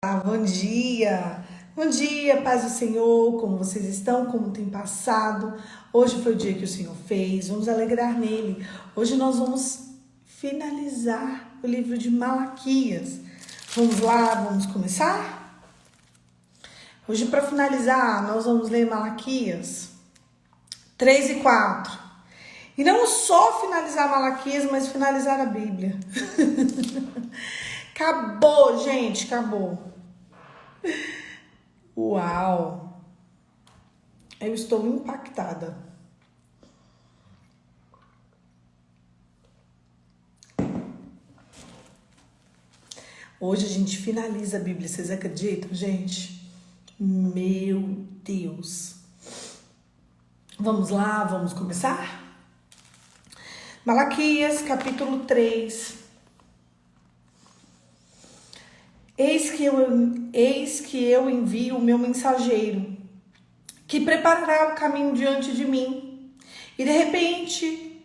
Bom dia! Bom dia, paz do Senhor, como vocês estão, como tem passado? Hoje foi o dia que o Senhor fez, vamos alegrar nele. Hoje nós vamos finalizar o livro de Malaquias. Vamos lá, vamos começar? Hoje, para finalizar, nós vamos ler Malaquias 3 e 4. E não só finalizar Malaquias, mas finalizar a Bíblia. Acabou, gente, acabou. Uau! Eu estou impactada. Hoje a gente finaliza a Bíblia, vocês acreditam, gente? Meu Deus! Vamos lá, vamos começar? Malaquias, capítulo 3. Eis que eu envio o meu mensageiro, que preparará o caminho diante de mim. E de repente,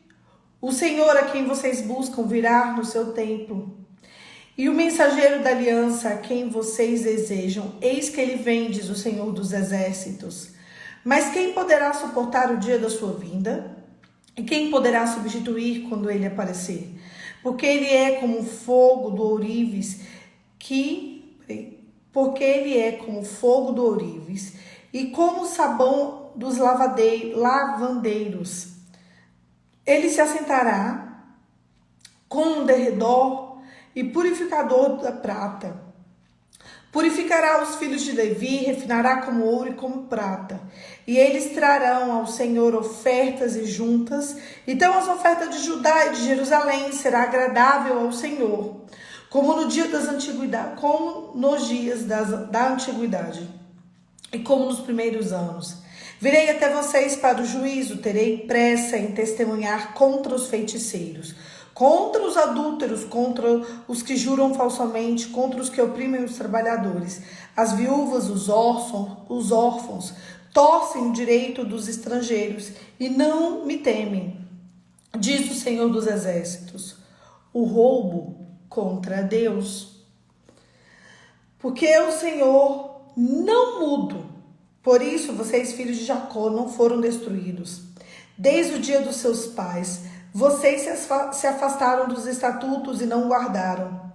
o Senhor a quem vocês buscam virá no seu templo. E o mensageiro da aliança a quem vocês desejam, eis que ele vem, diz o Senhor dos Exércitos. Mas quem poderá suportar o dia da sua vinda? E quem poderá substituir quando ele aparecer? Porque ele é como fogo do ourives, porque ele é como fogo do ourives e como o sabão dos lavandeiros. Ele se assentará com um derredor e purificador da prata. Purificará os filhos de Levi, refinará como ouro e como prata. E eles trarão ao Senhor ofertas e juntas. Então as ofertas de Judá e de Jerusalém será agradável ao Senhor, como no dia das antiguidades, como nos dias da antiguidade, e como nos primeiros anos. Virei até vocês para o juízo, terei pressa em testemunhar contra os feiticeiros, contra os adúlteros, contra os que juram falsamente, contra os que oprimem os trabalhadores, as viúvas, os órfãos, torcem o direito dos estrangeiros e não me temem, diz o Senhor dos Exércitos. O roubo contra Deus. Porque o Senhor não muda. Por isso, vocês, filhos de Jacó, não foram destruídos. Desde o dia dos seus pais, vocês se afastaram dos estatutos e não guardaram.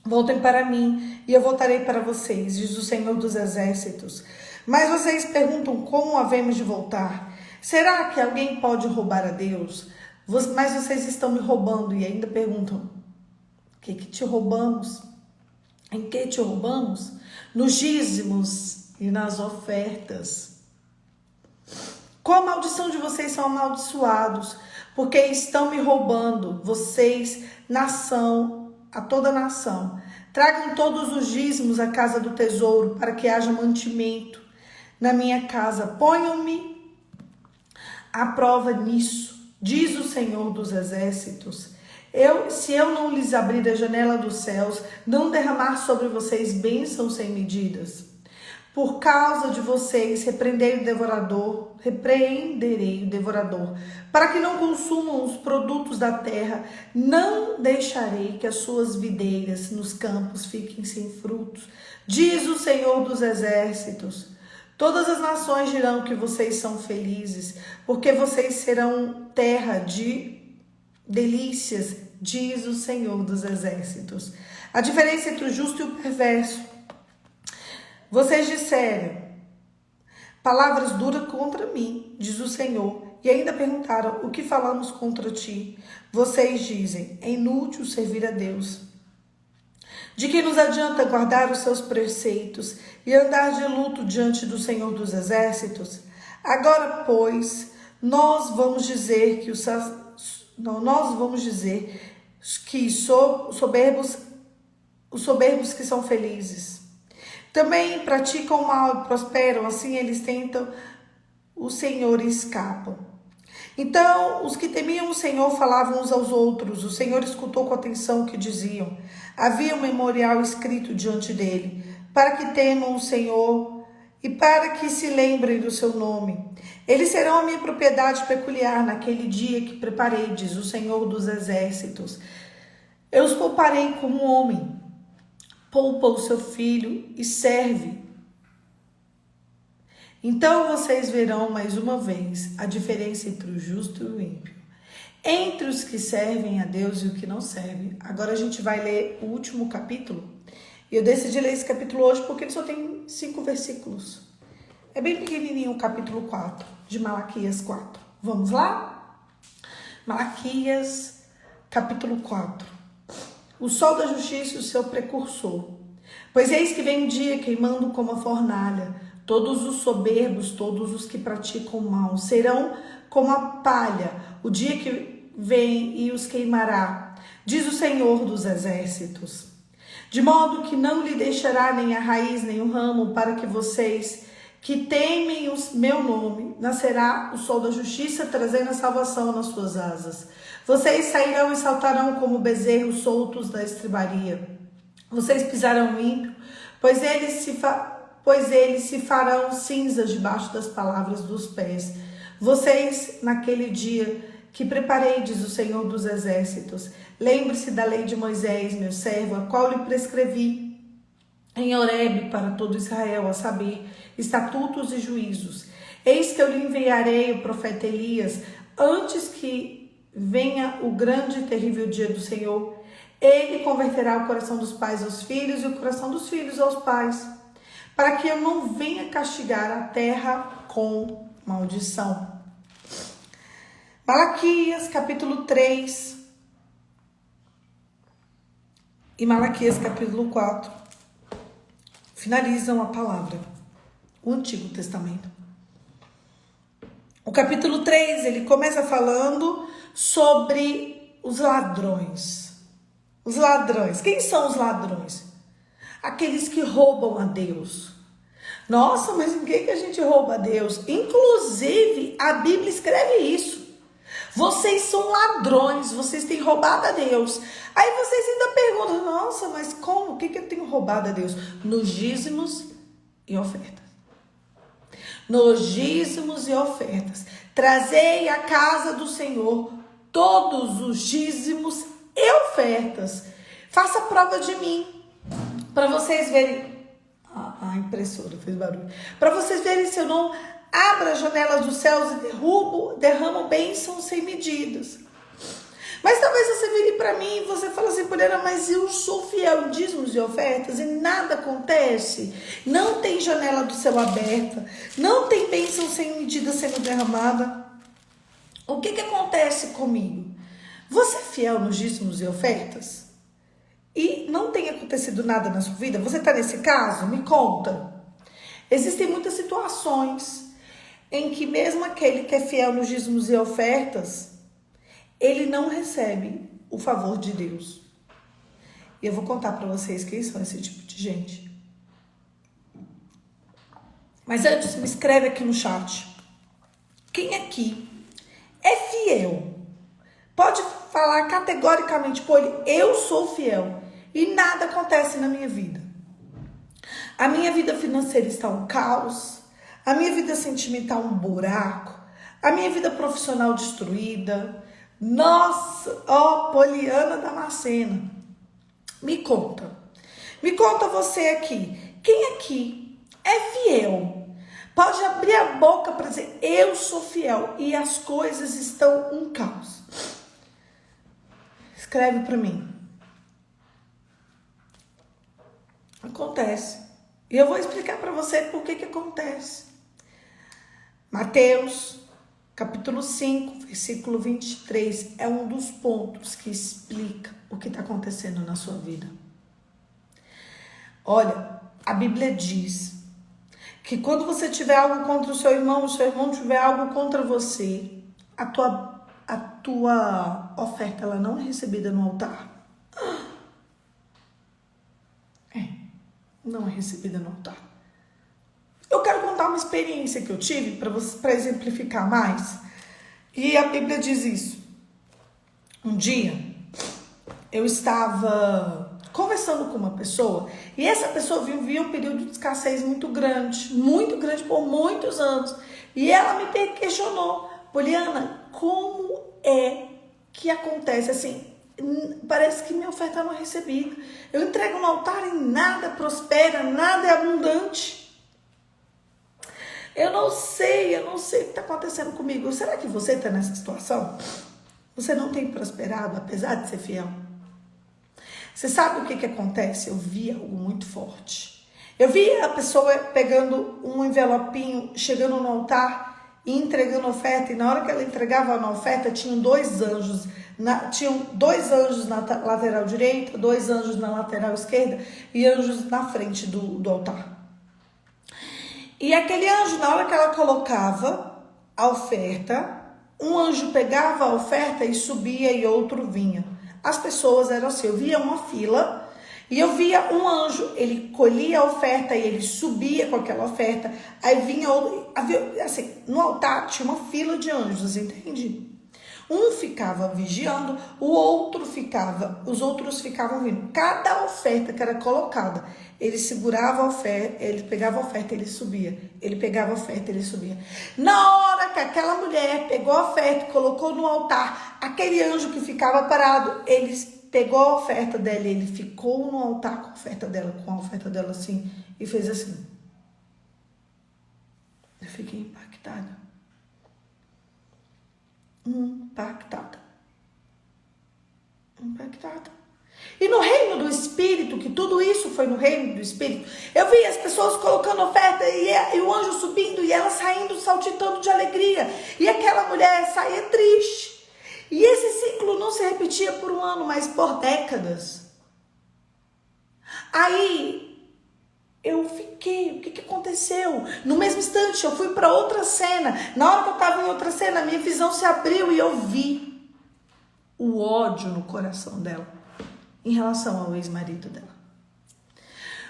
Voltem para mim e eu voltarei para vocês, diz o Senhor dos Exércitos. Mas vocês perguntam como havemos de voltar? Será que alguém pode roubar a Deus? Mas vocês estão me roubando e ainda perguntam: o que te roubamos? Em que te roubamos? Nos dízimos e nas ofertas. Com a maldição de vocês são amaldiçoados, porque estão me roubando, vocês, nação, a toda nação. Tragam todos os dízimos à casa do tesouro, para que haja mantimento na minha casa. Ponham-me à prova nisso, diz o Senhor dos Exércitos. Se eu não lhes abrir a janela dos céus, não derramar sobre vocês bênçãos sem medidas, por causa de vocês repreenderei o devorador, para que não consumam os produtos da terra, não deixarei que as suas videiras nos campos fiquem sem frutos, diz o Senhor dos Exércitos. Todas as nações dirão que vocês são felizes, porque vocês serão terra de delícias, diz o Senhor dos Exércitos. A diferença entre o justo e o perverso. Vocês disseram palavras duras contra mim, diz o Senhor, e ainda perguntaram: o que falamos contra ti? Vocês dizem: é inútil servir a Deus. De que nos adianta guardar os seus preceitos e andar de luto diante do Senhor dos Exércitos? Agora, pois, nós vamos dizer que os soberbos que são felizes. Também praticam o mal e prosperam, assim eles tentam o Senhor e escapam. Então, os que temiam o Senhor falavam uns aos outros. O Senhor escutou com atenção o que diziam. Havia um memorial escrito diante dele, para que temam o Senhor e para que se lembrem do seu nome. Eles serão a minha propriedade peculiar naquele dia que preparei, diz o Senhor dos Exércitos. Eu os pouparei como homem, poupa o seu filho e serve. Então vocês verão mais uma vez a diferença entre o justo e o ímpio, entre os que servem a Deus e o que não servem. Agora a gente vai ler o último capítulo. E eu decidi ler esse capítulo hoje porque ele só tem 5 versículos. É bem pequenininho o capítulo 4, de Malaquias 4. Vamos lá? Malaquias, capítulo 4. O sol da justiça e o seu precursor. Pois eis que vem um dia queimando como a fornalha. Todos os soberbos, todos os que praticam o mal, serão como a palha, o dia que vem e os queimará, diz o Senhor dos exércitos. De modo que não lhe deixará nem a raiz, nem o ramo, para que vocês que temem o meu nome, nascerá o sol da justiça, trazendo a salvação nas suas asas. Vocês sairão e saltarão como bezerros soltos da estribaria. Vocês pisarão o ímpio, pois eles se farão cinzas debaixo das palavras dos pés. Vocês, naquele dia que preparei, diz o Senhor dos exércitos, lembre-se da lei de Moisés, meu servo, a qual lhe prescrevi em Horebe para todo Israel, a saber, estatutos e juízos. Eis que eu lhe enviarei o profeta Elias, antes que venha o grande e terrível dia do Senhor. Ele converterá o coração dos pais aos filhos e o coração dos filhos aos pais, para que eu não venha castigar a terra com maldição. Malaquias, capítulo 3 e Malaquias, capítulo 4, finalizam a palavra, o Antigo Testamento. O capítulo 3, ele começa falando sobre os ladrões. Os ladrões. Quem são os ladrões? Aqueles que roubam a Deus. Nossa, mas em que a gente rouba a Deus? Inclusive, a Bíblia escreve isso. Vocês são ladrões, vocês têm roubado a Deus. Aí vocês ainda perguntam, nossa, mas como? O que eu tenho roubado a Deus? Nos dízimos e ofertas. Nos dízimos e ofertas. Trazei à casa do Senhor todos os dízimos e ofertas. Faça prova de mim, para vocês verem. A impressora fez barulho. Para vocês verem se eu não abro as janelas dos céus e derramo bênçãos sem medidas. Mas talvez você vire para mim e você fala assim, Poliana, mas eu sou fiel em dízimos e ofertas e nada acontece. Não tem janela do céu aberta. Não tem bênção sem medida sendo derramada. O que acontece comigo? Você é fiel nos dízimos e ofertas? E não tem acontecido nada na sua vida? Você está nesse caso? Me conta. Existem muitas situações em que mesmo aquele que é fiel nos dízimos e ofertas, ele não recebe o favor de Deus. E eu vou contar para vocês quem são esse tipo de gente. Mas antes, me escreve aqui no chat. Quem aqui é fiel? Pode falar categoricamente, pô, eu sou fiel e nada acontece na minha vida. A minha vida financeira está um caos, a minha vida sentimental um buraco, a minha vida profissional destruída. Nossa, ó, Poliana Damascena, me conta você aqui, quem aqui é fiel? Pode abrir a boca para dizer, eu sou fiel e as coisas estão um caos. Escreve para mim. Acontece. E eu vou explicar para você por que acontece. Mateus, capítulo 5, versículo 23, é um dos pontos que explica o que está acontecendo na sua vida. Olha, a Bíblia diz que quando você tiver algo contra o seu irmão tiver algo contra você, a tua oferta ela não é recebida no altar. Não é recebida no altar. Eu quero contar uma experiência que eu tive para exemplificar mais. E a Bíblia diz isso. Um dia, eu estava conversando com uma pessoa e essa pessoa vivia um período de escassez muito grande por muitos anos. E ela me questionou, Poliana, como é que acontece assim? parece que minha oferta não é recebida. Eu entrego no altar e nada prospera, nada é abundante. Eu não sei o que está acontecendo comigo. Será que você está nessa situação? Você não tem prosperado, apesar de ser fiel? Você sabe o que acontece? Eu vi algo muito forte. Eu vi a pessoa pegando um envelopinho, chegando no altar e entregando oferta. E na hora que ela entregava a oferta, tinham dois anjos. Tinham dois anjos na lateral direita, dois anjos na lateral esquerda e anjos na frente do altar. E aquele anjo, na hora que ela colocava a oferta, um anjo pegava a oferta e subia e outro vinha. As pessoas eram assim, eu via uma fila e eu via um anjo, ele colhia a oferta e ele subia com aquela oferta, aí vinha outro, assim, no altar tinha uma fila de anjos, entende? Um ficava vigiando, os outros ficavam vindo. Cada oferta que era colocada, ele segurava a oferta, ele pegava a oferta, ele subia. Ele pegava a oferta, ele subia. Na hora que aquela mulher pegou a oferta e colocou no altar, aquele anjo que ficava parado, ele pegou a oferta dela, ele ficou no altar com a oferta dela assim, e fez assim. Eu fiquei impactada. Impactada. E no reino do Espírito, que tudo isso foi no reino do Espírito, eu vi as pessoas colocando oferta e o anjo subindo e ela saindo, saltitando de alegria. E aquela mulher saía triste. E esse ciclo não se repetia por um ano, mas por décadas. Aí eu fiquei, o que aconteceu? No mesmo instante, eu fui para outra cena. Na hora que eu estava em outra cena, a minha visão se abriu e eu vi o ódio no coração dela em relação ao ex-marido dela.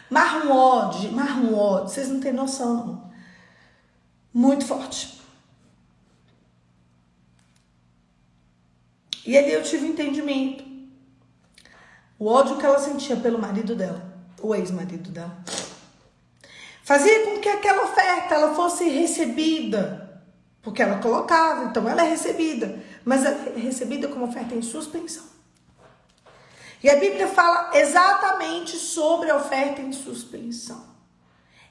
Mas um ódio, vocês não têm noção, não. Muito forte. E ali eu tive um entendimento. O ódio que ela sentia pelo marido dela, o ex-marido dela, fazia com que aquela oferta ela fosse recebida, porque ela colocava, então ela é recebida, mas é recebida como oferta em suspensão. E a Bíblia fala exatamente sobre a oferta em suspensão.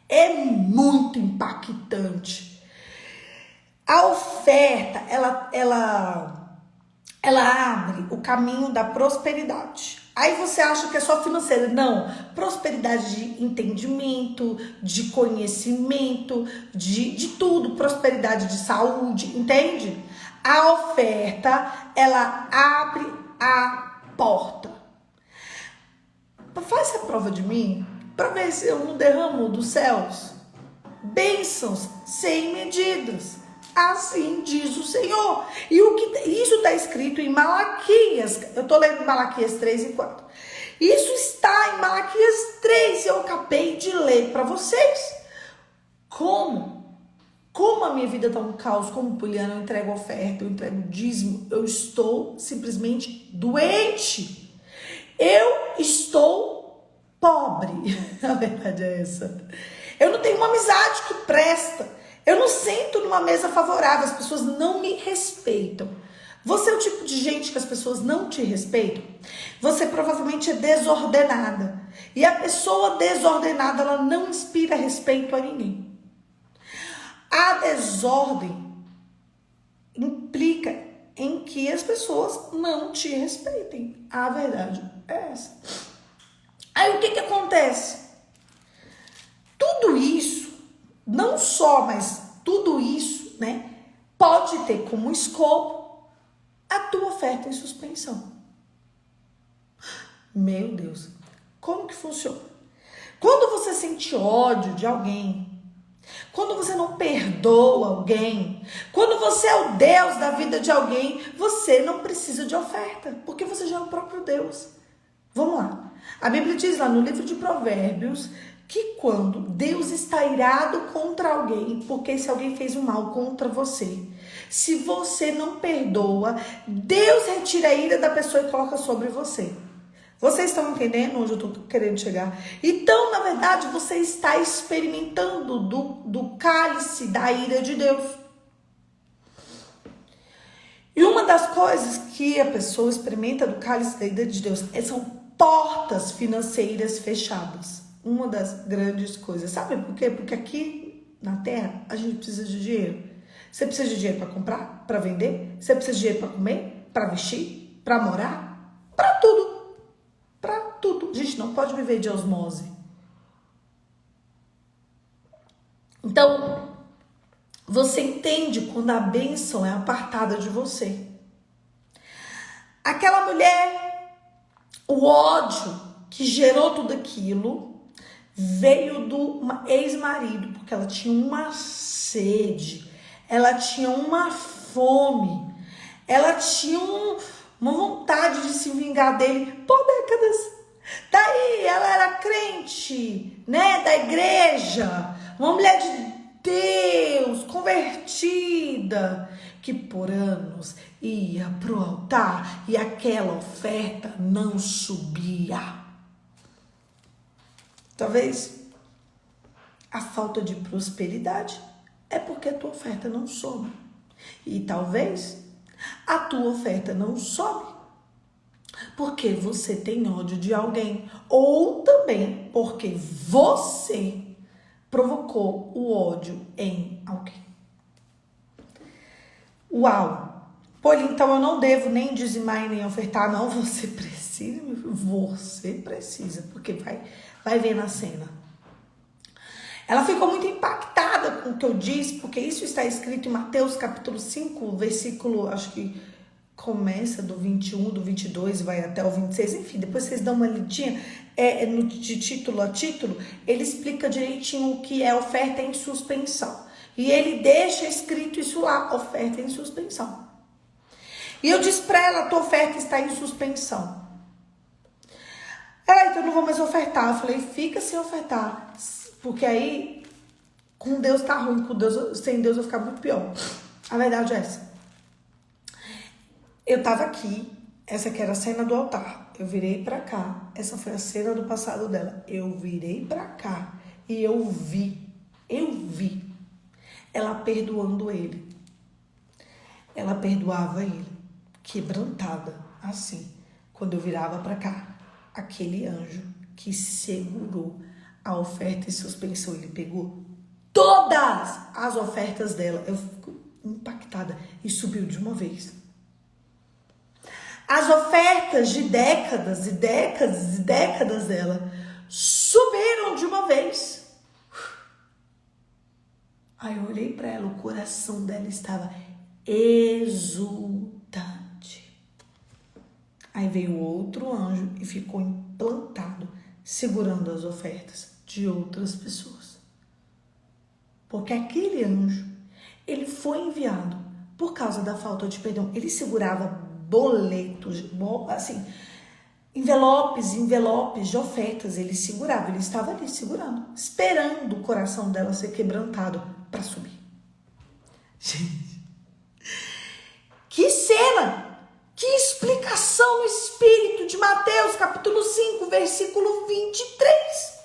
É muito impactante. A oferta, ela abre o caminho da prosperidade. Aí você acha que é só financeira. Não, prosperidade de entendimento, de conhecimento, de tudo. Prosperidade de saúde, entende? A oferta, ela abre a porta. Faz a prova de mim, para ver se eu não derramo dos céus bênçãos sem medidas. Assim diz o Senhor. E isso está escrito em Malaquias. Eu estou lendo Malaquias 3 e 4. Isso está em Malaquias 3. Eu acabei de ler para vocês. Como a minha vida está um caos. Como Poliana, eu entrego oferta, eu entrego dízimo. Eu estou simplesmente doente. Eu estou pobre. A verdade é essa. Eu não tenho uma amizade que presta. Eu não sento numa mesa favorável, as pessoas não me respeitam. Você é o tipo de gente que as pessoas não te respeitam? Você provavelmente é desordenada. E a pessoa desordenada, ela não inspira respeito a ninguém. A desordem implica em que as pessoas não te respeitem. A verdade é essa. Aí o que acontece? Tudo isso, não só, mas tudo isso, né, pode ter como escopo a tua oferta em suspensão. Meu Deus, como que funciona? Quando você sente ódio de alguém, quando você não perdoa alguém, quando você é o Deus da vida de alguém, você não precisa de oferta, porque você já é o próprio Deus. Vamos lá. A Bíblia diz lá no livro de Provérbios que quando Deus está irado contra alguém, porque se alguém fez um mal contra você, se você não perdoa, Deus retira a ira da pessoa e coloca sobre você. Vocês estão entendendo onde eu estou querendo chegar? Então, na verdade, você está experimentando do cálice da ira de Deus. E uma das coisas que a pessoa experimenta do cálice da ira de Deus são portas financeiras fechadas. Uma das grandes coisas. Sabe por quê? Porque aqui na Terra a gente precisa de dinheiro. Você precisa de dinheiro para comprar, para vender? Você precisa de dinheiro para comer, para vestir, para morar? Para tudo. Para tudo. A gente não pode viver de osmose. Então, você entende quando a bênção é apartada de você. Aquela mulher, o ódio que gerou tudo aquilo, veio do ex-marido, porque ela tinha uma sede, ela tinha uma fome, ela tinha uma vontade de se vingar dele por décadas. Daí ela era crente, né, da igreja, uma mulher de Deus, convertida, que por anos ia pro altar e aquela oferta não subia. Talvez a falta de prosperidade é porque a tua oferta não sobe. E talvez a tua oferta não sobe porque você tem ódio de alguém. Ou também porque você provocou o ódio em alguém. Uau! Pô, então eu não devo nem dizimar e nem ofertar. Não, você precisa, meu filho. Você precisa, porque vai ver na cena. Ela ficou muito impactada com o que eu disse, porque isso está escrito em Mateus capítulo 5, versículo, acho que começa do 21, do 22, vai até o 26, enfim, depois vocês dão uma lidinha, de título a título, ele explica direitinho o que é oferta em suspensão. E ele deixa escrito isso lá, oferta em suspensão. E eu disse pra ela, tua oferta está em suspensão. Ela, então eu não vou mais ofertar. Eu falei, fica sem ofertar, porque aí com Deus tá ruim, com Deus, sem Deus vai ficar muito pior. A verdade é essa. Eu tava aqui, essa aqui era a cena do altar. Eu virei pra cá, essa foi a cena do passado dela. Eu virei pra cá e eu vi ela perdoando ele. Ela perdoava ele, quebrantada, assim. Quando eu virava pra cá, aquele anjo que segurou a oferta em suspensão, ele pegou todas as ofertas dela. Eu fico impactada e subiu de uma vez. As ofertas de décadas e décadas e décadas dela subiram de uma vez. Aí eu olhei para ela, o coração dela estava exultante. Aí veio outro anjo e ficou implantado, segurando as ofertas de outras pessoas. Porque aquele anjo, ele foi enviado por causa da falta de perdão. Ele segurava boletos, assim, envelopes de ofertas, ele segurava, ele estava ali segurando, esperando o coração dela ser quebrantado para subir. Gente, que cena, que explicação no Espírito de Mateus, capítulo 5, versículo 23.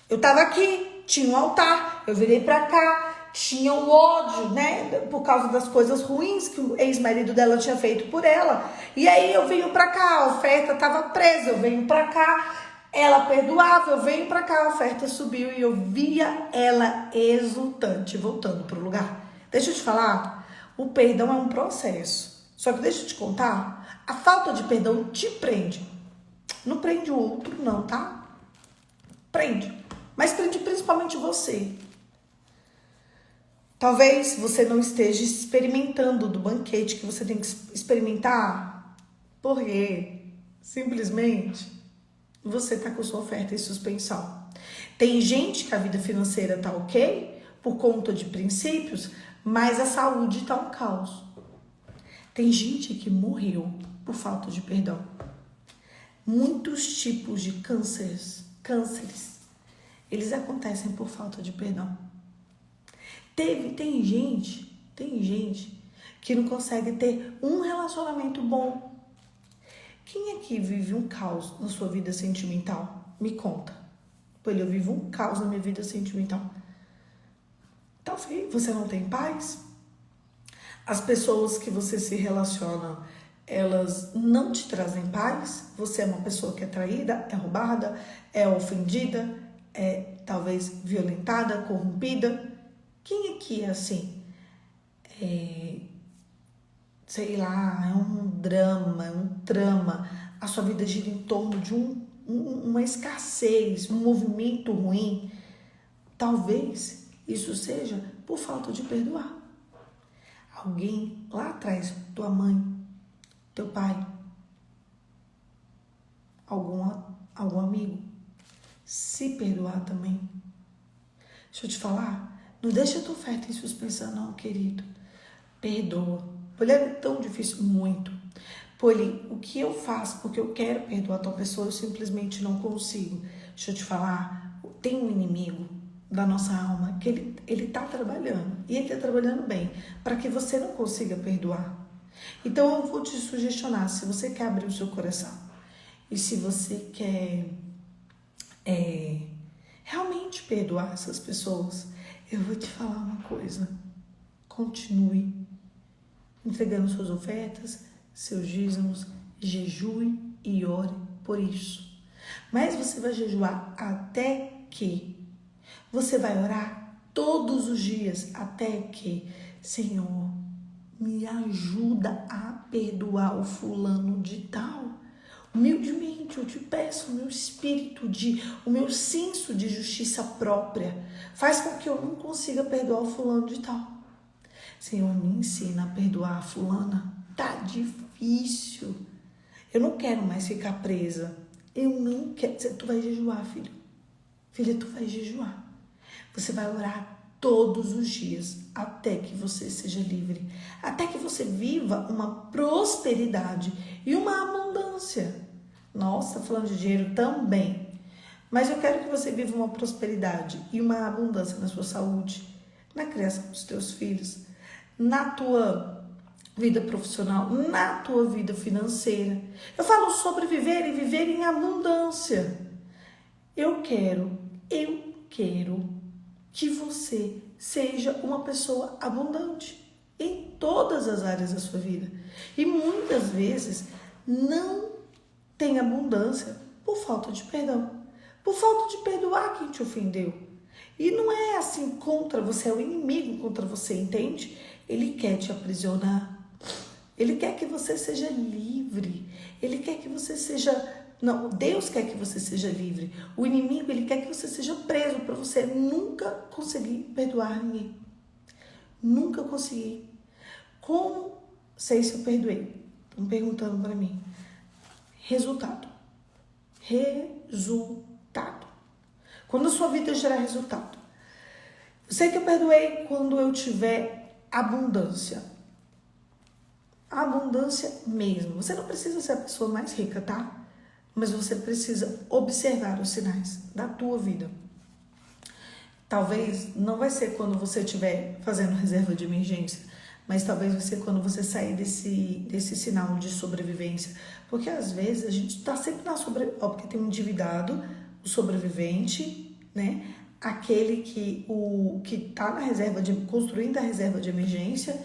Eu estava aqui, tinha um altar, eu virei para cá, tinha um ódio, né, por causa das coisas ruins que o ex-marido dela tinha feito por ela. E aí eu venho pra cá, a oferta tava presa, eu venho pra cá, ela perdoava, eu venho pra cá, a oferta subiu e eu via ela exultante, voltando pro lugar. Deixa eu te falar, o perdão é um processo. Só que deixa eu te contar, a falta de perdão te prende. Não prende o outro não, tá? Prende. Mas prende principalmente você. Talvez você não esteja experimentando do banquete que você tem que experimentar, porque simplesmente você está com sua oferta em suspensão. Tem gente que a vida financeira está ok por conta de princípios, mas a saúde está um caos. Tem gente que morreu por falta de perdão. Muitos tipos de cânceres, eles acontecem por falta de perdão. Tem gente que não consegue ter um relacionamento bom. Quem aqui vive um caos na sua vida sentimental? Me conta. Pois eu vivo um caos na minha vida sentimental. Talvez você não tem paz. As pessoas que você se relaciona, elas não te trazem paz? Você é uma pessoa que é traída, é roubada, é ofendida, é talvez violentada, corrompida? Quem aqui é assim? Sei lá, é um drama, é um trama. A sua vida gira em torno de uma escassez, um movimento ruim. Talvez isso seja por falta de perdoar. Alguém lá atrás, tua mãe, teu pai, algum amigo, se perdoar também. Deixa eu te falar, não deixa a tua oferta em suspensão não, querido. Perdoa. Olha, é tão difícil, muito. Poli, o que eu faço porque eu quero perdoar a tua pessoa, eu simplesmente não consigo. Deixa eu te falar, tem um inimigo da nossa alma que ele tá trabalhando, e ele tá trabalhando bem, para que você não consiga perdoar. Então eu vou te sugestionar, se você quer abrir o seu coração, e se você quer realmente perdoar essas pessoas, eu vou te falar uma coisa: continue entregando suas ofertas, seus dízimos, jejue e ore por isso. Mas você vai jejuar até que? Você vai orar todos os dias até que? Senhor, me ajuda a perdoar o fulano de tal. Humildemente eu te peço, o meu senso de justiça própria faz com que eu não consiga perdoar o fulano de tal. Senhor, me ensina a perdoar a fulana. Tá difícil. Eu não quero mais ficar presa. Eu não quero. Tu vai jejuar, filho. Filha, tu vai jejuar. Você vai orar todos os dias até que você seja livre. Até que você viva uma prosperidade e uma abundância. Nossa, falando de dinheiro também. Mas eu quero que você viva uma prosperidade e uma abundância na sua saúde, na criação dos teus filhos, na tua vida profissional, na tua vida financeira. Eu falo sobre viver e viver em abundância. Eu quero que você seja uma pessoa abundante em todas as áreas da sua vida. E muitas vezes não tem abundância por falta de perdão, por falta de perdoar quem te ofendeu. E não é assim contra você, é o inimigo contra você, entende? Ele quer te aprisionar. Ele quer que você seja livre. Ele quer que você seja... Não, Deus quer que você seja livre. O inimigo, ele quer que você seja preso para você nunca conseguir perdoar ninguém. Nunca consegui. Como sei se eu perdoei? Estão perguntando para mim. Resultado. Quando a sua vida gerar resultado. Eu sei que eu perdoei quando eu tiver abundância. Abundância mesmo. Você não precisa ser a pessoa mais rica, tá? Mas você precisa observar os sinais da tua vida. Talvez não vai ser quando você estiver fazendo reserva de emergência, mas talvez vai ser quando você sair desse sinal de sobrevivência. Porque às vezes a gente está sempre na porque tem um endividado, o sobrevivente, né? Aquele que está na reserva construindo a reserva de emergência,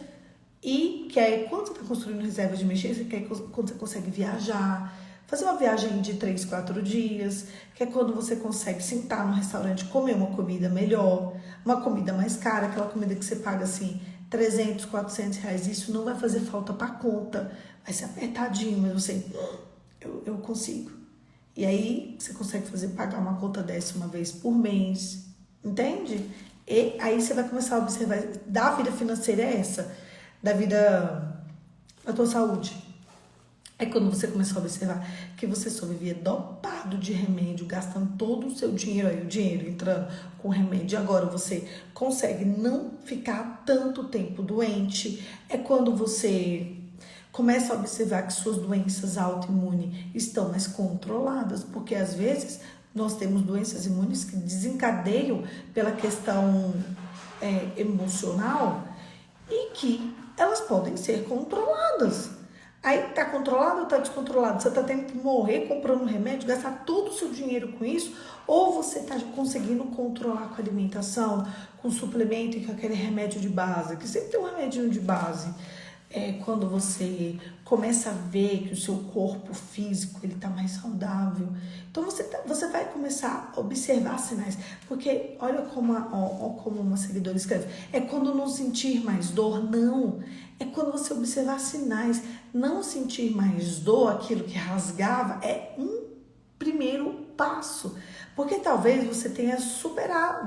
e que aí quando você está construindo reserva de emergência, que é quando você consegue viajar, fazer uma viagem de 3, 4 dias, que é quando você consegue sentar no restaurante, comer uma comida melhor, uma comida mais cara, aquela comida que você paga assim 300, 400 reais, isso não vai fazer falta para conta, vai ser apertadinho, mas você, eu consigo. E aí você consegue pagar uma conta dessa uma vez por mês, entende? E aí você vai começar a observar, da vida financeira é essa, da vida da tua saúde. É quando você começar a observar que você só vivia dopado de remédio, gastando todo o seu dinheiro aí, o dinheiro entrando com remédio. Agora você consegue não ficar tanto tempo doente. É quando você começa a observar que suas doenças autoimunes estão mais controladas, porque às vezes nós temos doenças imunes que desencadeiam pela questão emocional e que elas podem ser controladas. Aí tá controlado ou tá descontrolado? Você tá tendo que morrer comprando remédio, gastar todo o seu dinheiro com isso? Ou você tá conseguindo controlar com a alimentação, com suplemento e com aquele remédio de base? Que sempre tem um remedinho de base. Quando você começa a ver que o seu corpo físico ele tá mais saudável. Então você vai começar a observar sinais. Porque olha como uma seguidora escreve. É quando não sentir mais dor, não. É quando você observar sinais. Não sentir mais dor, aquilo que rasgava, é um primeiro passo. Porque talvez você tenha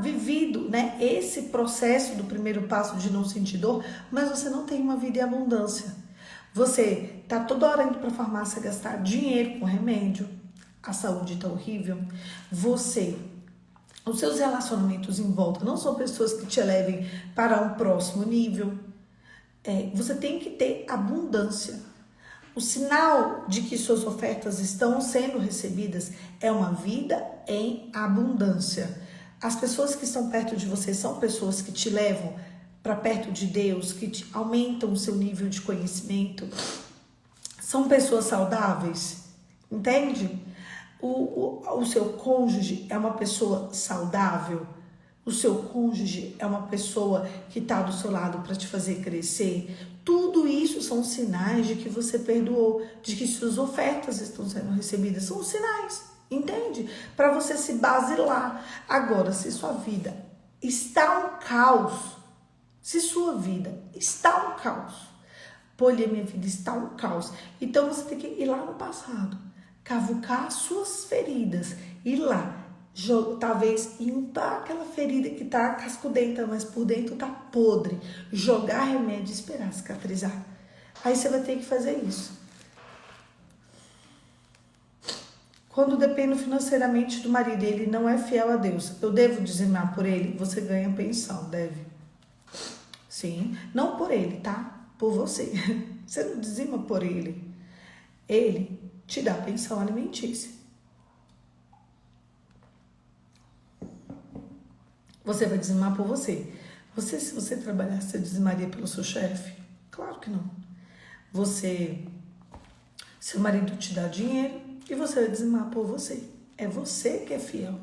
vivido, né, esse processo do primeiro passo de não sentir dor, mas você não tem uma vida em abundância. Você tá toda hora indo para a farmácia gastar dinheiro com remédio, a saúde tá horrível. Os seus relacionamentos em volta não são pessoas que te levem para um próximo nível. Você tem que ter abundância. O sinal de que suas ofertas estão sendo recebidas é uma vida em abundância. As pessoas que estão perto de você são pessoas que te levam para perto de Deus, que aumentam o seu nível de conhecimento. São pessoas saudáveis, entende? O seu cônjuge é uma pessoa saudável. O seu cônjuge é uma pessoa que está do seu lado para te fazer crescer. Tudo isso são sinais de que você perdoou, de que suas ofertas estão sendo recebidas. São sinais, entende? Para você se basilar. Agora, se sua vida está um caos, se sua vida está um caos, olha, minha vida está um caos. Então você tem que ir lá no passado, cavucar suas feridas, ir lá. Talvez limpar aquela ferida que tá cascudenta, mas por dentro tá podre. Jogar remédio e esperar cicatrizar. Aí você vai ter que fazer isso. Quando dependo financeiramente do marido e ele não é fiel a Deus, eu devo dizimar por ele? Você ganha pensão, deve. Sim, não por ele, tá? Por você. Você não dizima por ele. Ele te dá pensão alimentícia. Você vai dizimar por você. Se você trabalhasse, você dizimaria pelo seu chefe? Claro que não. Seu marido te dá dinheiro e você vai dizimar por você. É você que é fiel,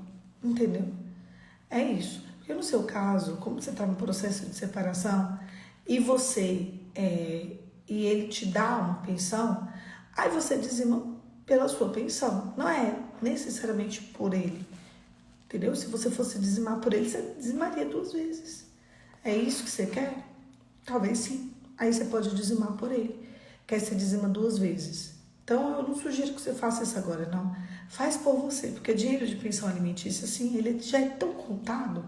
entendeu? É isso. Porque no seu caso, como você está no processo de separação e e ele te dá uma pensão, aí você dizima pela sua pensão. Não é necessariamente por ele. Entendeu? Se você fosse dizimar por ele, você dizimaria 2 vezes. É isso que você quer? Talvez sim. Aí você pode dizimar por ele. Que aí você dizima 2 vezes. Então, eu não sugiro que você faça isso agora, não. Faz por você. Porque dinheiro de pensão alimentícia, assim, ele já é tão contado.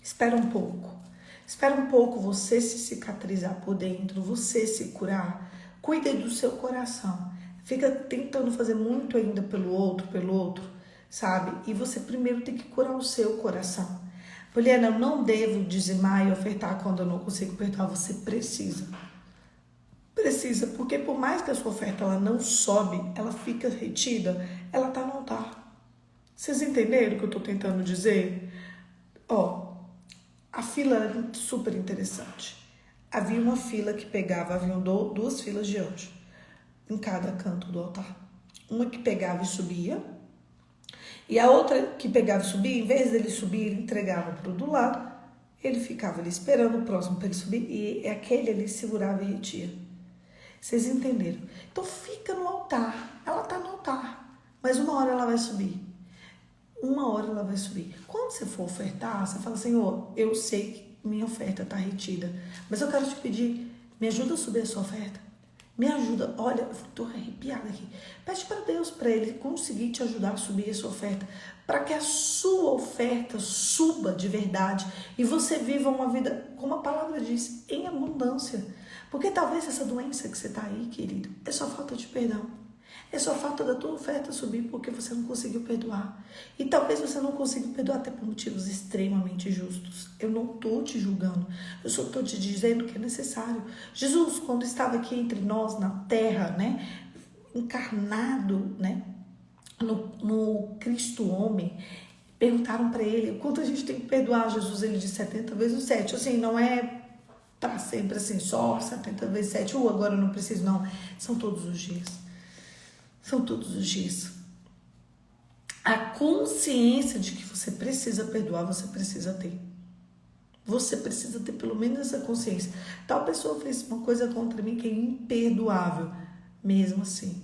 Espera um pouco. Espera um pouco você se cicatrizar por dentro, você se curar. Cuide do seu coração. Fica tentando fazer muito ainda pelo outro. Sabe? E você primeiro tem que curar o seu coração. Poliana, eu não devo dizimar e ofertar quando eu não consigo perdoar. Você precisa. Precisa, porque por mais que a sua oferta ela não sobe, ela fica retida, ela tá no altar. Vocês entenderam o que eu tô tentando dizer? A fila era super interessante. Havia uma fila que haviam 2 filas de anjos em cada canto do altar. Uma que pegava e subia, e a outra que pegava e subia, em vez dele subir, ele entregava para o do lado, ele ficava ali esperando o próximo para ele subir, e aquele ali segurava e retia. Vocês entenderam? Então fica no altar, ela está no altar, mas uma hora ela vai subir. Quando você for ofertar, você fala, Senhor, eu sei que minha oferta está retida, mas eu quero te pedir, me ajuda a subir a sua oferta. Me ajuda, olha, eu estou arrepiada aqui. Pede para Deus, para Ele conseguir te ajudar a subir a sua oferta, para que a sua oferta suba de verdade e você viva uma vida, como a palavra diz, em abundância. Porque talvez essa doença que você está aí, querido, é só falta de perdão. É só falta da tua oferta subir porque você não conseguiu perdoar. E talvez você não consiga perdoar até por motivos extremamente justos. Eu não estou te julgando. Eu só estou te dizendo que é necessário. Jesus, quando estava aqui entre nós na terra, né, encarnado, né, no Cristo homem, perguntaram para ele quanto a gente tem que perdoar. Jesus, ele disse 70 vezes 7. Assim, não é para sempre assim, só 70 vezes 7, agora eu não preciso, não. São todos os dias. São todos os dias. A consciência de que você precisa perdoar, você precisa ter. Você precisa ter pelo menos essa consciência. Tal pessoa fez uma coisa contra mim que é imperdoável. Mesmo assim,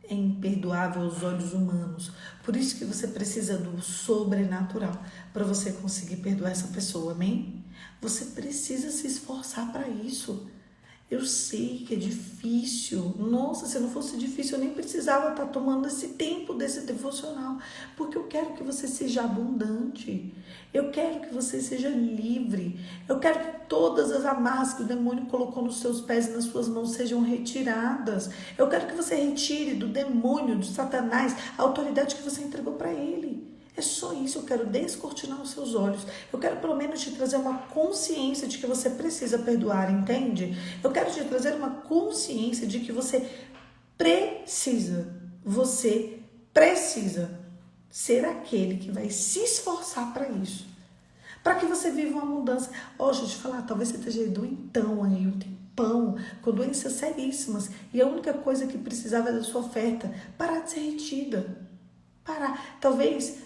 é imperdoável aos olhos humanos. Por isso que você precisa do sobrenatural para você conseguir perdoar essa pessoa, amém? Você precisa se esforçar para isso. Eu sei que é difícil. Nossa, se não fosse difícil, eu nem precisava estar tomando esse tempo desse devocional. Porque eu quero que você seja abundante. Eu quero que você seja livre. Eu quero que todas as amarras que o demônio colocou nos seus pés e nas suas mãos sejam retiradas. Eu quero que você retire do demônio, de Satanás, a autoridade que você entregou para ele. É só isso, eu quero descortinar os seus olhos. Eu quero pelo menos te trazer uma consciência de que você precisa perdoar, entende? Eu quero te trazer uma consciência de que você precisa ser aquele que vai se esforçar para isso. Para que você viva uma mudança. Deixa eu te falar, talvez você esteja doentão aí, um tempão, com doenças seríssimas. E a única coisa que precisava da sua oferta, parar de ser retida. Parar. Talvez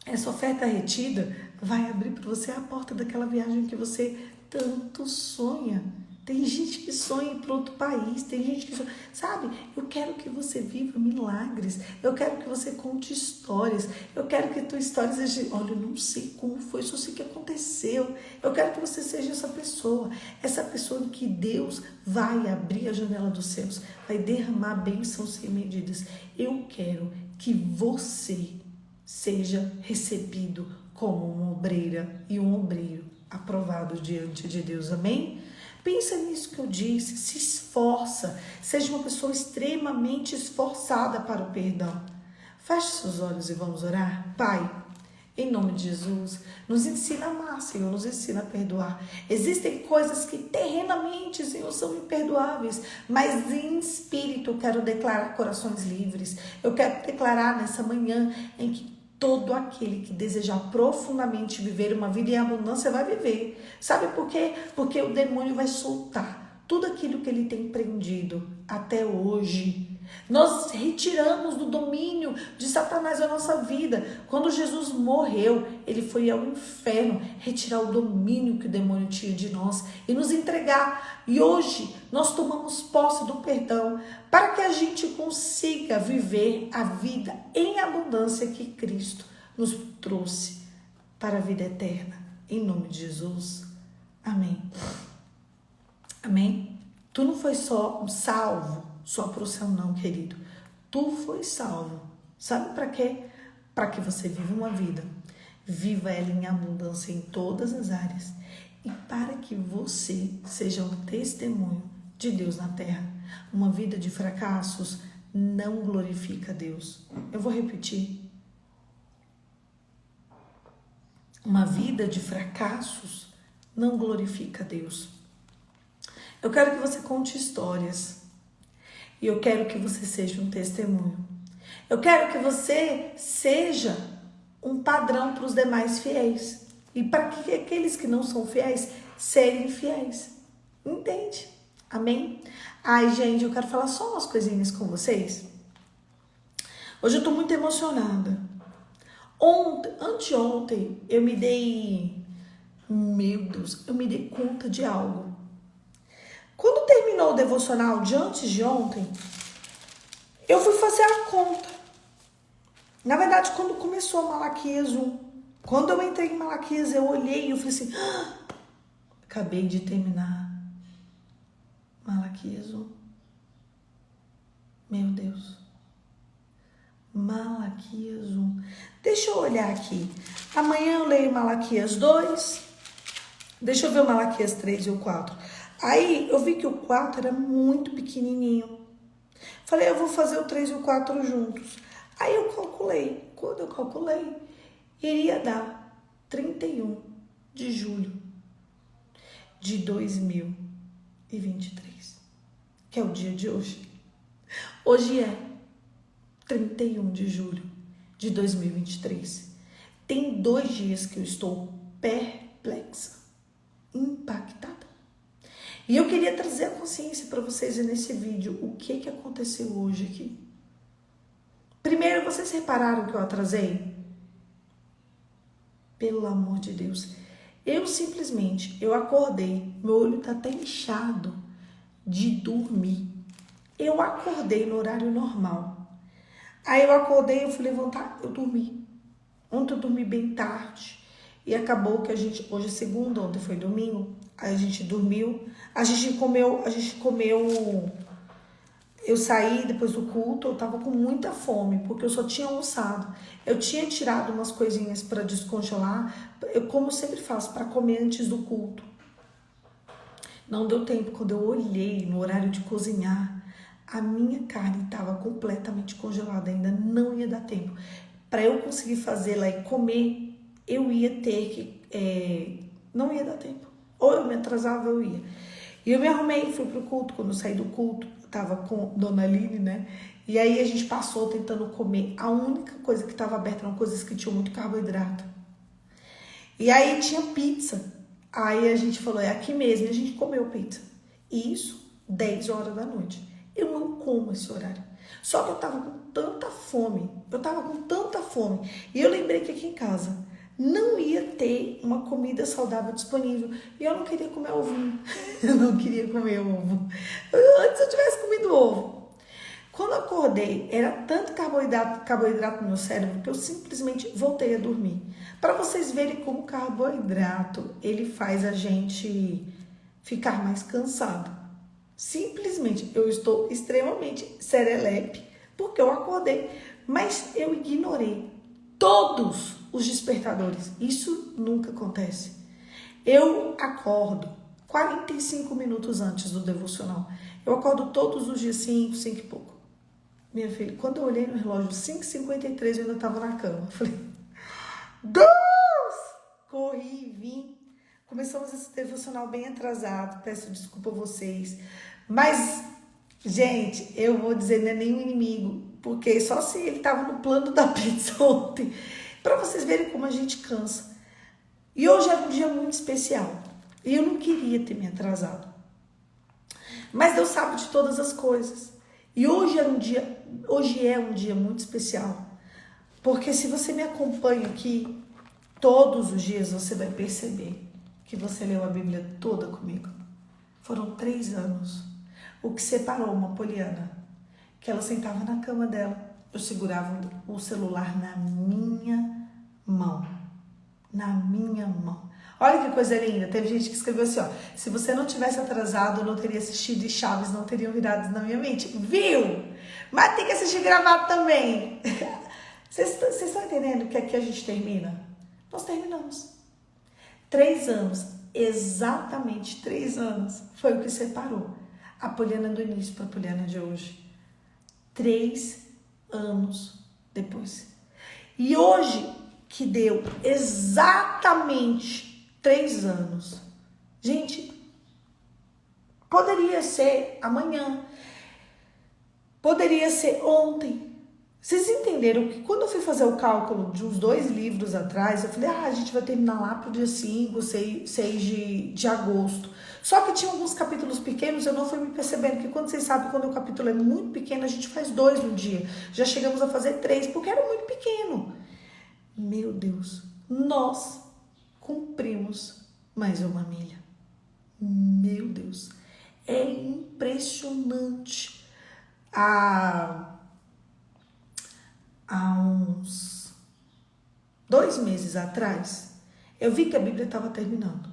essa oferta retida vai abrir para você a porta daquela viagem que você tanto sonha. Tem gente que sonha em ir para outro país, tem gente que sonha, sabe? Eu quero que você viva milagres, eu quero que você conte histórias, eu quero que tua história seja, olha, eu não sei como foi, só sei que aconteceu. Eu quero que você seja essa pessoa em que Deus vai abrir a janela dos céus, vai derramar bênçãos sem medidas. Eu quero que você seja recebido como uma obreira e um obreiro aprovado diante de Deus, amém? Pensa nisso que eu disse, se esforça, seja uma pessoa extremamente esforçada para o perdão. Feche seus olhos e vamos orar. Pai, em nome de Jesus, nos ensina a amar, Senhor, nos ensina a perdoar. Existem coisas que terrenamente, Senhor, são imperdoáveis, mas em espírito eu quero declarar corações livres. Eu quero declarar nessa manhã em que todo aquele que desejar profundamente viver uma vida em abundância vai viver. Sabe por quê? Porque o demônio vai soltar tudo aquilo que ele tem prendido até hoje. Nós retiramos do domínio de Satanás a nossa vida. Quando Jesus morreu, ele foi ao inferno retirar o domínio que o demônio tinha de nós e nos entregar. E hoje nós tomamos posse do perdão para que a gente consiga viver a vida em abundância que Cristo nos trouxe para a vida eterna. Em nome de Jesus. Amém. Amém? Tu não foi só um salvo só para o céu, não, querido. Tu foi salvo. Sabe para quê? Para que você viva uma vida. Viva ela em abundância em todas as áreas. E para que você seja um testemunho de Deus na terra. Uma vida de fracassos não glorifica a Deus. Eu vou repetir. Uma vida de fracassos não glorifica a Deus. Eu quero que você conte histórias. E eu quero que você seja um testemunho. Eu quero que você seja um padrão para os demais fiéis. E para que aqueles que não são fiéis serem fiéis. Entende? Amém? Ai, gente, eu quero falar só umas coisinhas com vocês. Hoje eu tô muito emocionada. Anteontem, eu me dei conta de algo. Quando terminou o devocional de antes de ontem, eu fui fazer a conta. Na verdade, quando começou Malaquias 1, quando eu entrei em Malaquias, eu olhei e eu falei assim, acabei de terminar Malaquias 1. Meu Deus. Malaquias 1. Deixa eu olhar aqui. Amanhã eu leio Malaquias 2. Deixa eu ver o Malaquias 3 e o 4. Aí eu vi que o 4 era muito pequenininho. Falei, eu vou fazer o 3 e o 4 juntos. Aí eu calculei. Quando eu calculei, iria dar 31 de julho de 2023. Que é o dia de hoje. Hoje é 31 de julho de 2023. Tem 2 dias que eu estou perplexa. impactada. E eu queria trazer a consciência para vocês nesse vídeo. O que aconteceu hoje aqui? Primeiro, vocês repararam que eu atrasei? Pelo amor de Deus. Eu acordei, meu olho tá até inchado de dormir. Eu acordei no horário normal. Aí eu acordei, eu fui levantar, eu dormi. Ontem eu dormi bem tarde. E acabou que hoje é segunda, ontem foi domingo, aí a gente dormiu, a gente comeu, eu saí depois do culto, eu tava com muita fome, porque eu só tinha almoçado. Eu tinha tirado umas coisinhas para descongelar, eu como sempre faço, para comer antes do culto. Não deu tempo, quando eu olhei no horário de cozinhar, a minha carne estava completamente congelada, ainda não ia dar tempo. Para eu conseguir fazê-la e comer, eu ia ter que... não ia dar tempo. Ou eu me atrasava, eu ia. E eu me arrumei, fui pro culto. Quando eu saí do culto, eu tava com Dona Aline, né? E aí a gente passou tentando comer. A única coisa que estava aberta eram coisas que tinham muito carboidrato. E aí tinha pizza. Aí a gente falou, é aqui mesmo. E a gente comeu pizza. E isso, 10 horas da noite. Eu não como esse horário. Só que eu tava com tanta fome. E eu lembrei que aqui em casa não ia ter uma comida saudável disponível. E eu não queria comer ovinho. Eu não queria comer ovo. Antes eu tivesse comido ovo. Quando eu acordei, era tanto carboidrato no meu cérebro que eu simplesmente voltei a dormir. Para vocês verem como o carboidrato, ele faz a gente ficar mais cansado. Simplesmente, eu estou extremamente serelepe porque eu acordei, mas eu ignorei todos os despertadores. Isso nunca acontece. Eu acordo 45 minutos antes do devocional. Eu acordo todos os dias 5 e pouco. Minha filha, quando eu olhei no relógio 5h53, eu ainda estava na cama. Eu falei, Deus! Corri e vim. Começamos esse devocional bem atrasado. Peço desculpa a vocês. Mas, gente, eu vou dizer, não é nenhum inimigo. Porque só se ele estava no plano da pizza ontem. Para vocês verem como a gente cansa. E hoje é um dia muito especial. E eu não queria ter me atrasado. Mas Deus sabe de todas as coisas. E hoje é um dia muito especial. Porque se você me acompanha aqui, todos os dias você vai perceber que você leu a Bíblia toda comigo. Foram 3 anos. O que separou uma Poliana, que ela sentava na cama dela, eu segurava o celular na minha mão. Na minha mão. Olha que coisa linda. Teve gente que escreveu assim, ó. Se você não tivesse atrasado, eu não teria assistido e Chaves não teriam virado na minha mente. Viu? Mas tem que assistir gravado também. Vocês estão entendendo que aqui a gente termina? Nós terminamos. 3 anos. Exatamente 3 anos. Foi o que separou a Poliana do início para a Poliana de hoje. 3 anos depois. E hoje que deu exatamente 3 anos. Gente, poderia ser amanhã. Poderia ser ontem. Vocês entenderam que quando eu fui fazer o cálculo de uns 2 livros atrás, eu falei, a gente vai terminar lá pro dia 5, 6 de agosto. Só que tinha alguns capítulos pequenos, eu não fui me percebendo, que quando vocês sabem, quando o capítulo é muito pequeno, a gente faz 2 no dia. Já chegamos a fazer 3, porque era muito pequeno. Meu Deus, nós cumprimos mais uma milha. Meu Deus, é impressionante. Há uns 2 meses atrás, eu vi que a Bíblia estava terminando.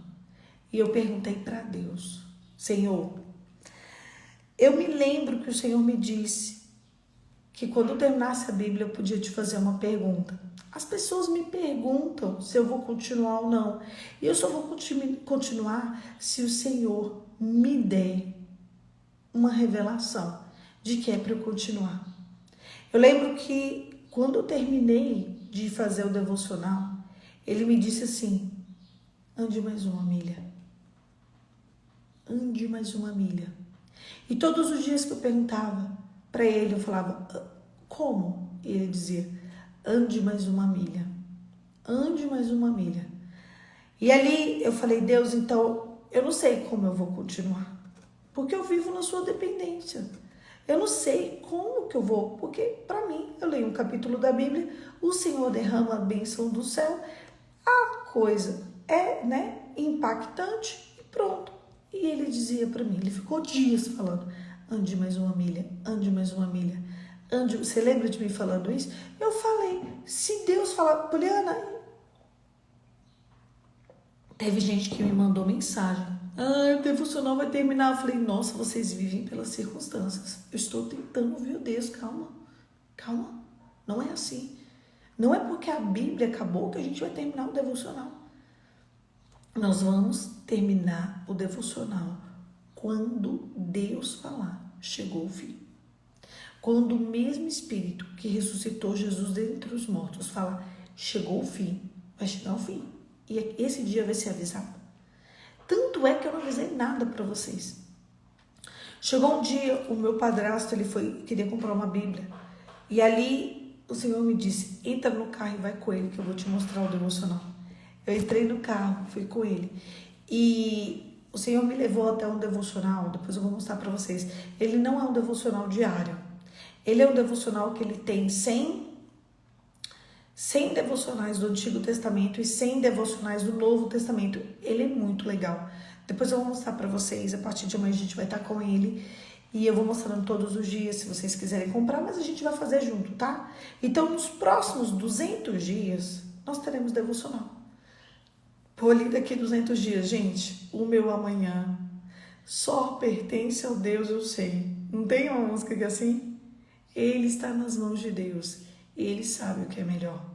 E eu perguntei para Deus, Senhor, eu me lembro que o Senhor me disse que quando eu terminasse a Bíblia eu podia te fazer uma pergunta. As pessoas me perguntam se eu vou continuar ou não. E eu só vou continuar se o Senhor me der uma revelação de que é para eu continuar. Eu lembro que quando eu terminei de fazer o devocional, ele me disse assim, ande mais uma milha. Ande mais uma milha. E todos os dias que eu perguntava para ele, eu falava, como? E ele dizia, ande mais uma milha. Ande mais uma milha. E ali eu falei, Deus, então eu não sei como eu vou continuar, porque eu vivo na sua dependência. Eu não sei como que eu vou, porque para mim, eu leio um capítulo da Bíblia, o Senhor derrama a bênção do céu, a coisa é, impactante e pronto. E ele dizia para mim, ele ficou dias falando, ande mais uma milha, ande mais uma milha. Ande, você lembra de mim falando isso? Eu falei, se Deus falar, Poliana, teve gente que me mandou mensagem, o devocional vai terminar. Eu falei, nossa, vocês vivem pelas circunstâncias. Eu estou tentando ouvir o Deus, calma, não é assim. Não é porque a Bíblia acabou que a gente vai terminar o devocional. Nós vamos terminar o devocional quando Deus falar, chegou o fim. Quando o mesmo Espírito que ressuscitou Jesus dentre os mortos falar, chegou o fim, vai chegar o fim. E esse dia vai ser avisado. Tanto é que eu não avisei nada para vocês. Chegou um dia, o meu padrasto, queria comprar uma Bíblia. E ali o Senhor me disse, entra no carro e vai com ele, que eu vou te mostrar o devocional. Eu entrei no carro, fui com ele. E o Senhor me levou até um devocional, depois eu vou mostrar para vocês. Ele não é um devocional diário. Ele é um devocional que ele tem 100 devocionais do Antigo Testamento e 100 devocionais do Novo Testamento. Ele é muito legal. Depois eu vou mostrar para vocês. A partir de amanhã a gente vai estar com ele. E eu vou mostrando todos os dias, se vocês quiserem comprar. Mas a gente vai fazer junto, tá? Então, nos próximos 200 dias, nós teremos devocional. Poli, daqui 200 dias, gente, o meu amanhã só pertence ao Deus, eu sei. Não tem uma música que é assim? Ele está nas mãos de Deus. Ele sabe o que é melhor.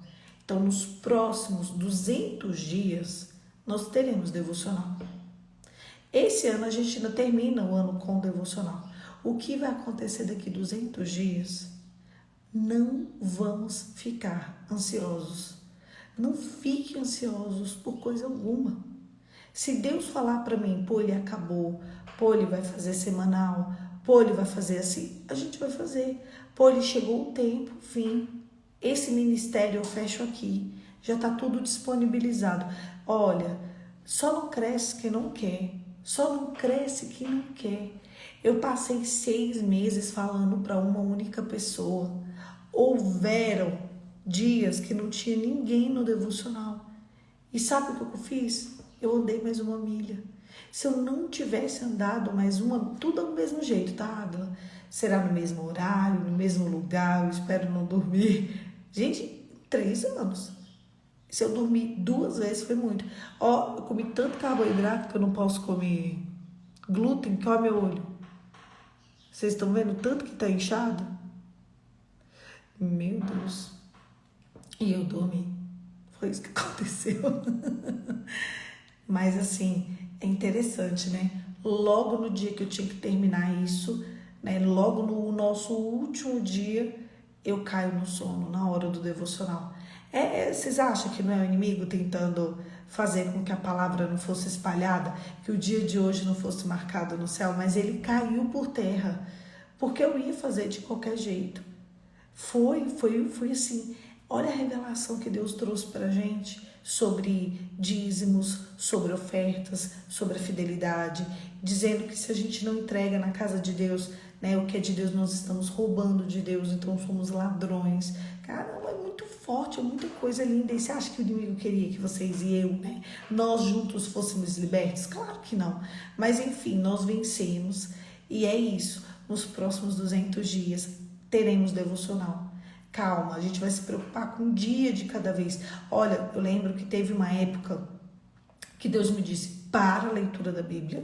Então, nos próximos 200 dias, nós teremos devocional. Esse ano, a gente ainda termina o ano com devocional. O que vai acontecer daqui 200 dias? Não vamos ficar ansiosos. Não fiquem ansiosos por coisa alguma. Se Deus falar para mim, pô, ele acabou, pô, ele vai fazer semanal, pô, ele vai fazer assim, a gente vai fazer. Pô, ele chegou o tempo, fim. Esse ministério eu fecho aqui. Já está tudo disponibilizado. Olha, só não cresce quem não quer. Só não cresce quem não quer. Eu passei 6 meses falando para uma única pessoa. Houveram dias que não tinha ninguém no devocional. E sabe o que eu fiz? Eu andei mais uma milha. Se eu não tivesse andado mais uma, tudo é do mesmo jeito, tá, Águila? Será no mesmo horário, no mesmo lugar, eu espero não dormir. Gente, 3 anos. Se eu dormir 2 vezes, foi muito. Ó, eu comi tanto carboidrato que eu não posso comer glúten, que ó meu olho. Vocês estão vendo tanto que tá inchado? Meu Deus. E eu dormi. Foi isso que aconteceu. Mas assim, é interessante, né? Logo no dia que eu tinha que terminar isso, né? Logo no nosso último dia, eu caio no sono na hora do devocional. Vocês acham que não é o inimigo tentando fazer com que a palavra não fosse espalhada, que o dia de hoje não fosse marcado no céu, mas ele caiu por terra, porque eu ia fazer de qualquer jeito. Foi assim. Olha a revelação que Deus trouxe pra gente sobre dízimos, sobre ofertas, sobre a fidelidade, dizendo que se a gente não entrega na casa de Deus, né, o que é de Deus, nós estamos roubando de Deus, então somos ladrões. Caramba, é muito forte, é muita coisa linda. E você acha que o inimigo queria que vocês e eu, né, nós juntos fôssemos libertos? Claro que não. Mas enfim, nós vencemos e é isso. Nos próximos 200 dias teremos devocional. Calma, a gente vai se preocupar com um dia de cada vez. Olha, eu lembro que teve uma época que Deus me disse, para a leitura da Bíblia,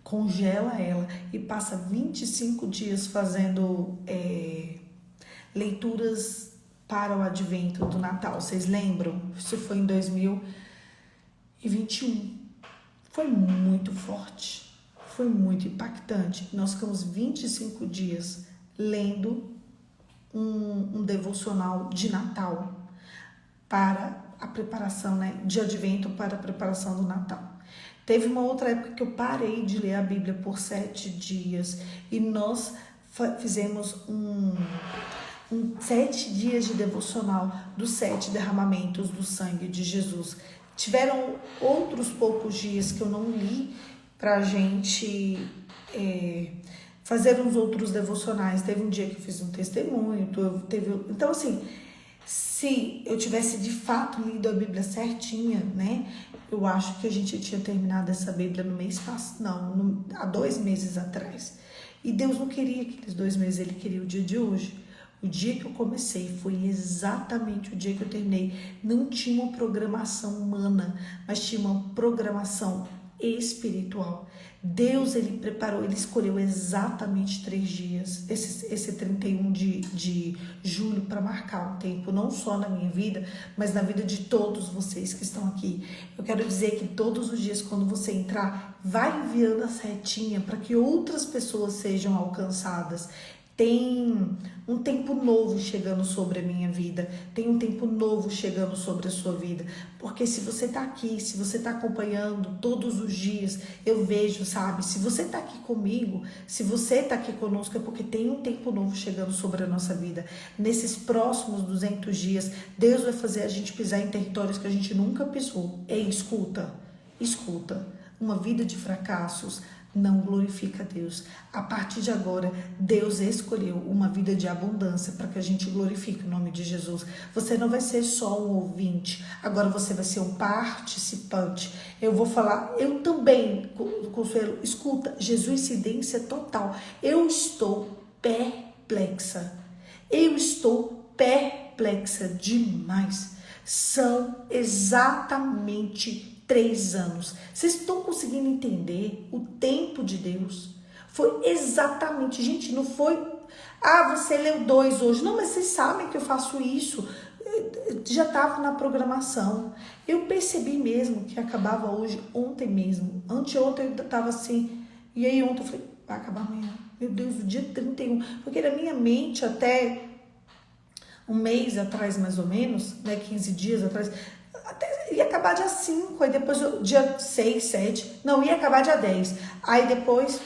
congela ela e passa 25 dias fazendo leituras para o advento do Natal. Vocês lembram? Isso foi em 2021. Foi muito forte, foi muito impactante. Nós ficamos 25 dias lendo um devocional de Natal para a preparação, né, de advento para a preparação do Natal. Teve uma outra época que eu parei de ler a Bíblia por 7 dias e nós fizemos 7 dias de devocional dos 7 derramamentos do sangue de Jesus. Tiveram outros poucos dias que eu não li pra gente fazer uns outros devocionais. Teve um dia que eu fiz um testemunho, então assim, se eu tivesse de fato lido a Bíblia certinha, né? Eu acho que a gente tinha terminado essa Bíblia no mês passado, não, há 2 meses atrás. E Deus não queria aqueles 2 meses, Ele queria o dia de hoje. O dia que eu comecei foi exatamente o dia que eu terminei. Não tinha uma programação humana, mas tinha uma programação espiritual. Deus, Ele preparou, Ele escolheu exatamente 3 dias, esse 31 de julho, para marcar um tempo, não só na minha vida, mas na vida de todos vocês que estão aqui. Eu quero dizer que todos os dias, quando você entrar, vai enviando a setinha para que outras pessoas sejam alcançadas. Tem um tempo novo chegando sobre a minha vida, tem um tempo novo chegando sobre a sua vida, porque se você está aqui, se você está acompanhando todos os dias, eu vejo, sabe, se você está aqui comigo, se você está aqui conosco, é porque tem um tempo novo chegando sobre a nossa vida. Nesses próximos 200 dias, Deus vai fazer a gente pisar em territórios que a gente nunca pisou. Ei, escuta, uma vida de fracassos não glorifica a Deus. A partir de agora, Deus escolheu uma vida de abundância para que a gente glorifique o nome de Jesus. Você não vai ser só um ouvinte, agora você vai ser um participante. Eu vou falar, eu também, Consuelo, escuta, Jesuicidência total. Eu estou perplexa. Eu estou perplexa demais. São exatamente 3 anos. Vocês estão conseguindo entender o tempo de Deus? Foi exatamente, gente, não foi, você leu 2 hoje. Não, mas vocês sabem que eu faço isso. Já estava na programação. Eu percebi mesmo que acabava hoje, ontem mesmo. Anteontem eu ainda estava assim. E aí ontem eu falei, vai acabar amanhã. Meu Deus, o dia 31. Porque na minha mente até um mês atrás, mais ou menos, né, 15 dias atrás, até ia acabar dia 5, aí depois dia 6, 7, não, ia acabar dia 10, aí depois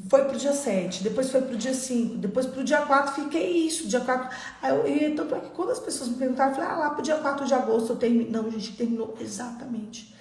foi pro dia 7, depois foi pro dia 5, depois pro dia 4, fiquei isso, dia 4, tanto é que quando as pessoas me perguntaram, eu falei, lá pro dia 4 de agosto eu termino, não, gente, terminou exatamente,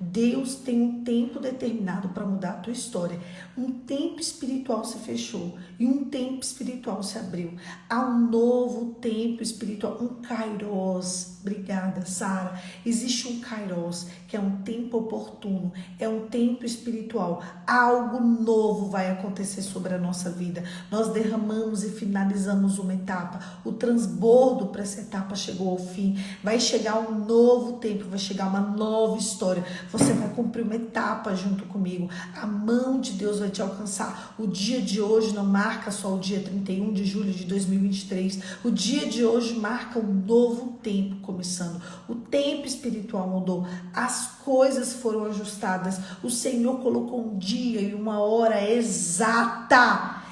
Deus tem um tempo determinado para mudar a tua história. Um tempo espiritual se fechou e um tempo espiritual se abriu. Há um novo tempo espiritual, um kairos. Obrigada, Sara. Existe um kairos, que é um tempo oportuno, é um tempo espiritual. Algo novo vai acontecer sobre a nossa vida. Nós derramamos e finalizamos uma etapa. O transbordo para essa etapa chegou ao fim. Vai chegar um novo tempo, vai chegar uma nova história. Você vai cumprir uma etapa junto comigo. A mão de Deus vai te alcançar. O dia de hoje não marca só o dia 31 de julho de 2023. O dia de hoje marca um novo tempo começando. O tempo espiritual mudou. As coisas foram ajustadas. O Senhor colocou um dia e uma hora exata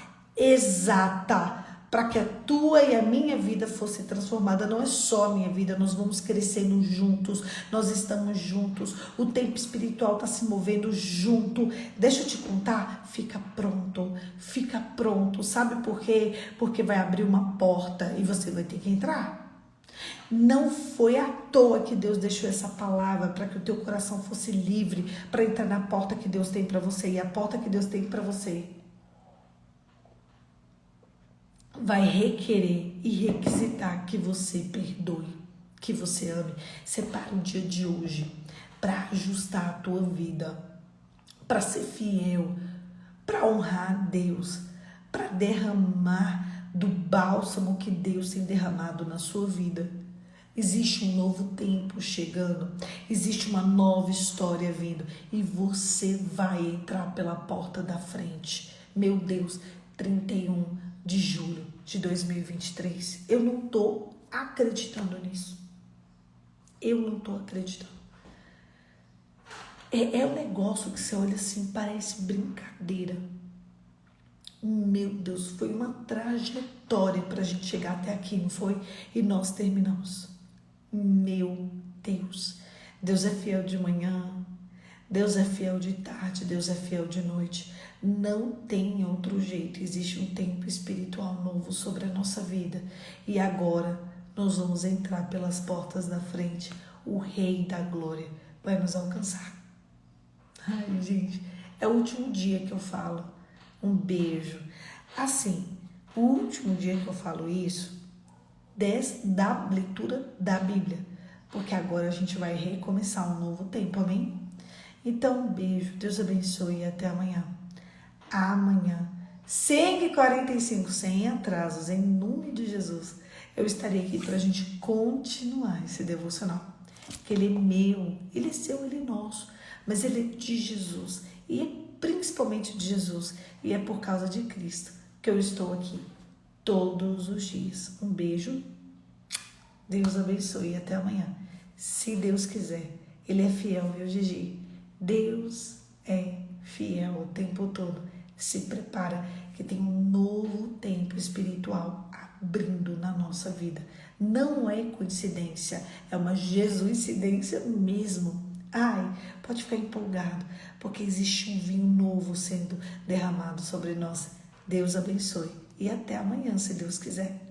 para que a tua e a minha vida fosse transformada. Não é só a minha vida, nós vamos crescendo juntos, nós estamos juntos, o tempo espiritual está se movendo junto. Deixa eu te contar, fica pronto, sabe por quê? Porque vai abrir uma porta e você vai ter que entrar. Não foi à toa que Deus deixou essa palavra para que o teu coração fosse livre para entrar na porta que Deus tem para você. E a porta que Deus tem para você vai requerer e requisitar que você perdoe, que você ame. Separa o dia de hoje para ajustar a tua vida, para ser fiel, para honrar a Deus, para derramar do bálsamo que Deus tem derramado na sua vida. Existe um novo tempo chegando, existe uma nova história vindo e você vai entrar pela porta da frente. Meu Deus, 31 de julho de 2023. Eu não tô acreditando nisso. Eu não tô acreditando. É um negócio que você olha assim, parece brincadeira. Meu Deus, foi uma trajetória pra gente chegar até aqui, não foi? E nós terminamos. Meu Deus. Deus é fiel de manhã, Deus é fiel de tarde, Deus é fiel de noite. Não tem outro jeito. Existe um tempo espiritual novo sobre a nossa vida. E agora nós vamos entrar pelas portas da frente. O Rei da Glória vai nos alcançar. Ai, gente, é o último dia que eu falo. Um beijo. Assim, o último dia que eu falo isso, da leitura da Bíblia. Porque agora a gente vai recomeçar um novo tempo, amém? Então, um beijo. Deus abençoe e até amanhã. Amanhã, 5h45, sem atrasos, em nome de Jesus, eu estarei aqui para a gente continuar esse devocional. Que ele é meu, ele é seu, ele é nosso, mas ele é de Jesus, e é principalmente de Jesus, e é por causa de Cristo que eu estou aqui todos os dias. Um beijo, Deus abençoe e até amanhã. Se Deus quiser, ele é fiel, viu, Gigi? Deus é fiel o tempo todo. Se prepara que tem um novo tempo espiritual abrindo na nossa vida. Não é coincidência, é uma Jesuicidência mesmo. Ai, pode ficar empolgado, porque existe um vinho novo sendo derramado sobre nós. Deus abençoe e até amanhã, se Deus quiser.